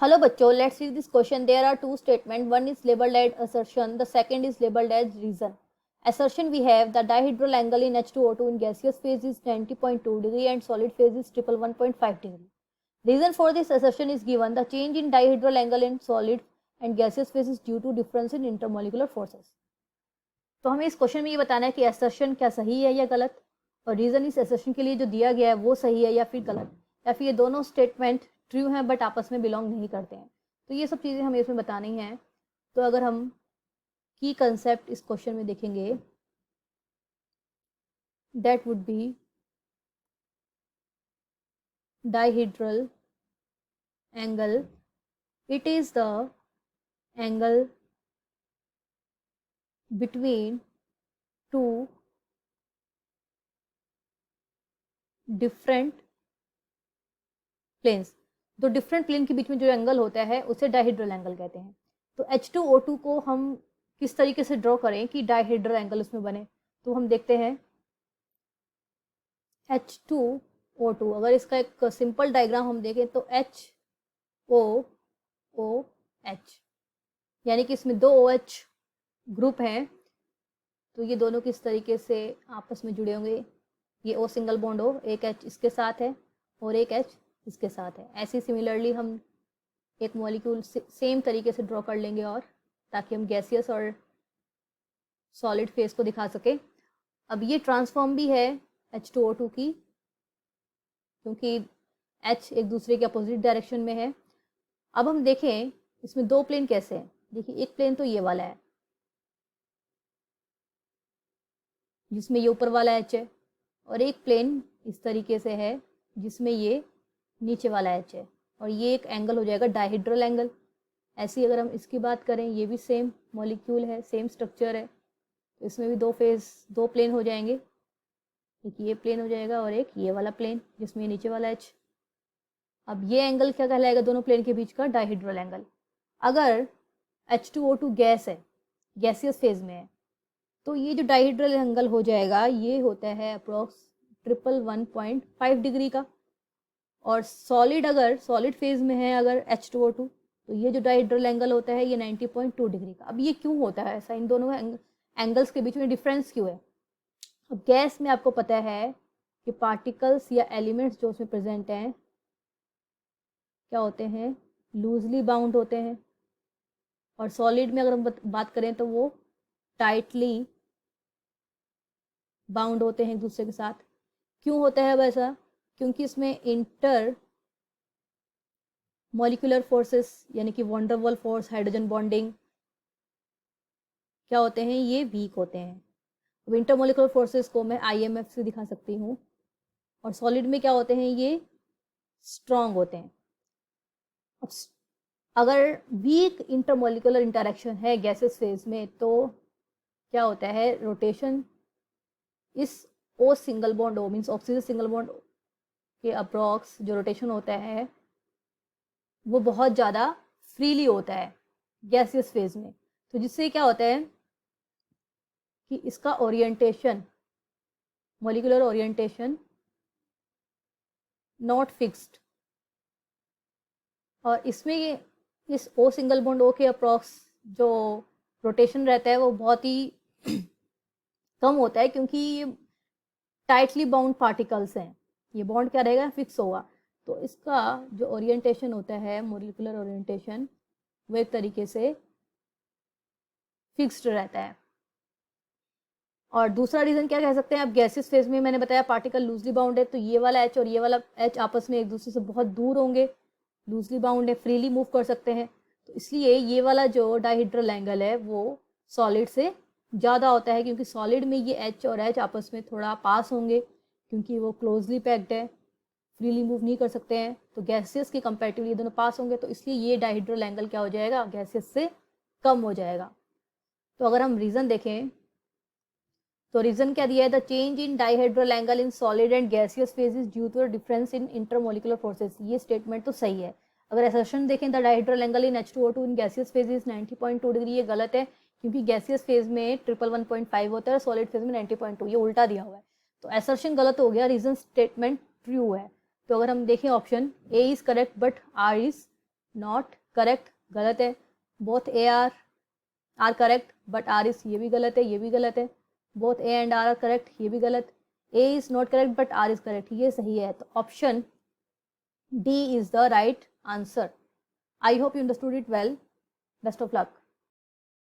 Hello बच्चों, let's read this question. There are two statements. One is labeled as assertion, the second is labeled as reason. Assertion we have the dihedral angle in H2O2 in gaseous phase is 90.2 degree and solid phase is 111.5 degree. Reason for this assertion is given. The change in dihedral angle in solid and gaseous phase is due to difference in intermolecular forces. तो हमें इस question में ये बताना है कि assertion क्या सही है या गलत, और रीजन इस assertion के लिए जो दिया गया है वो सही है या फिर गलत, या फिर ये दोनों स्टेटमेंट ट्रू हैं बट आपस में बिलोंग नहीं करते हैं। तो ये सब चीज़ें हमें इसमें बतानी हैं। तो अगर हम की कंसेप्ट इस क्वेश्चन में देखेंगे, that would be dihedral angle. It is the angle between two different planes. दो डिफरेंट प्लेन के बीच में जो एंगल होता है उसे डायहेड्रल एंगल कहते हैं। तो H2O2 को हम किस तरीके से ड्रॉ करें कि डायहेड्रल एंगल उसमें बने, तो हम देखते हैं H2O2, अगर इसका एक सिंपल डायग्राम हम देखें तो HOOH, यानी कि इसमें दो OH ग्रुप हैं। तो ये दोनों किस तरीके से आपस में जुड़े होंगे, ये O सिंगल बॉन्ड हो, एक H इसके साथ है और एक H इसके साथ है। ऐसे सिमिलरली हम एक मॉलिक्यूल सेम तरीके से ड्रॉ कर लेंगे, और ताकि हम गैसियस और सॉलिड फेज को दिखा सके। अब ये ट्रांसफॉर्म भी है H2O2 की, क्योंकि H एक दूसरे के अपोजिट डायरेक्शन में है। अब हम देखें इसमें दो प्लेन कैसे हैं। देखिए, एक प्लेन तो ये वाला है जिसमें ये ऊपर वाला H है, और एक प्लेन इस तरीके से है जिसमें ये नीचे वाला H है, और ये एक एंगल हो जाएगा डायहेड्रल एंगल। ऐसी अगर हम इसकी बात करें, ये भी सेम मॉलिक्यूल है, सेम स्ट्रक्चर है, तो इसमें भी दो प्लेन हो जाएंगे। एक ये प्लेन हो जाएगा और एक ये वाला प्लेन जिसमें नीचे वाला H। अब ये एंगल क्या कहलाएगा दोनों प्लेन के बीच का? Dihedral angle. अगर H2O2 गैस है, गैसियस फेज में है, तो ये जो डायहेड्रल एंगल हो जाएगा ये होता है अप्रोक्स 111.5 डिग्री का। और सॉलिड, अगर सॉलिड फेज में है अगर H2O2, तो ये जो डायहेड्रल एंगल होता है ये 90.2 डिग्री का। अब ये क्यों होता है ऐसा, इन दोनों एंगल्स के बीच में डिफरेंस क्यों है? अब गैस में आपको पता है कि पार्टिकल्स या एलिमेंट्स जो उसमें प्रेजेंट हैं क्या होते हैं? लूजली बाउंड होते हैं। और सॉलिड में अगर हम बात करें तो वो टाइटली बाउंड होते हैं एक दूसरे के साथ। क्यों होता है अब ऐसा? क्योंकि इसमें इंटर मॉलिक्यूलर फोर्सेस यानी कि van der Waals force, hydrogen bonding क्या होते हैं? ये वीक होते हैं। अब इंटरमोलिकुलर फोर्सेस को मैं IMF से दिखा सकती हूँ, और सॉलिड में क्या होते हैं? ये स्ट्रॉन्ग होते हैं। अब अगर वीक इंटरमोलिकुलर इंटरेक्शन है गैसेस फेज में, तो क्या होता है? रोटेशन इस O single bond, O means oxygen single bond के अप्रॉक्स जो रोटेशन होता है वो बहुत ज़्यादा फ्रीली होता है गैसियस फेज में। तो जिससे क्या होता है कि इसका orientation, molecular orientation not fixed, और इसमें ये इस O सिंगल बॉन्ड O के अप्रॉक्स जो रोटेशन रहता है वो बहुत ही कम होता है, क्योंकि ये टाइटली बाउंड पार्टिकल्स हैं। ये बॉन्ड क्या रहेगा? फिक्स होगा। तो इसका जो ओरिएंटेशन होता है, मॉलिक्यूलर ओरिएंटेशन, वो एक तरीके से फिक्स्ड रहता है। और दूसरा रीज़न क्या कह सकते हैं? अब गैसियस फेज में मैंने बताया पार्टिकल लूजली बाउंड है, तो ये वाला H और ये वाला H आपस में एक दूसरे से बहुत दूर होंगे, लूजली बाउंड है, फ्रीली मूव कर सकते हैं। तो इसलिए ये वाला जो डायहेड्रल एंगल है वो सॉलिड से ज़्यादा होता है, क्योंकि सॉलिड में ये H और H आपस में थोड़ा पास होंगे, क्योंकि वो क्लोजली पैक्ड है, फ्रीली मूव नहीं कर सकते हैं। तो गैसियस के कंपेरेटिवली ये दोनों पास होंगे, तो इसलिए ये डायहेड्रल एंगल क्या हो जाएगा? गैसियस से कम हो जाएगा। तो अगर हम रीज़न देखें तो रीजन क्या दिया है? The change in dihedral angle in solid and gaseous phase is due to difference in intermolecular forces. ये स्टेटमेंट तो सही है। अगर असर्शन देखें, the dihedral angle in H2O2 in gaseous phase is 90.2 degree, ये गलत है, क्योंकि गैसियस फेज में 111.5 होता है और सॉलिड फेज में 90.2, ये उल्टा दिया हुआ है। तो असर्शन गलत हो गया, रीजन स्टेटमेंट ट्रू है। तो अगर हम देखें option A is correct but R is not correct, गलत है। Both A R correct but R is, ये भी गलत है, ये भी गलत है। Both A and R correct, ये भी गलत। A is not correct but R is correct, ये सही है। तो option D is the right answer. I hope you understood it well. Best of luck.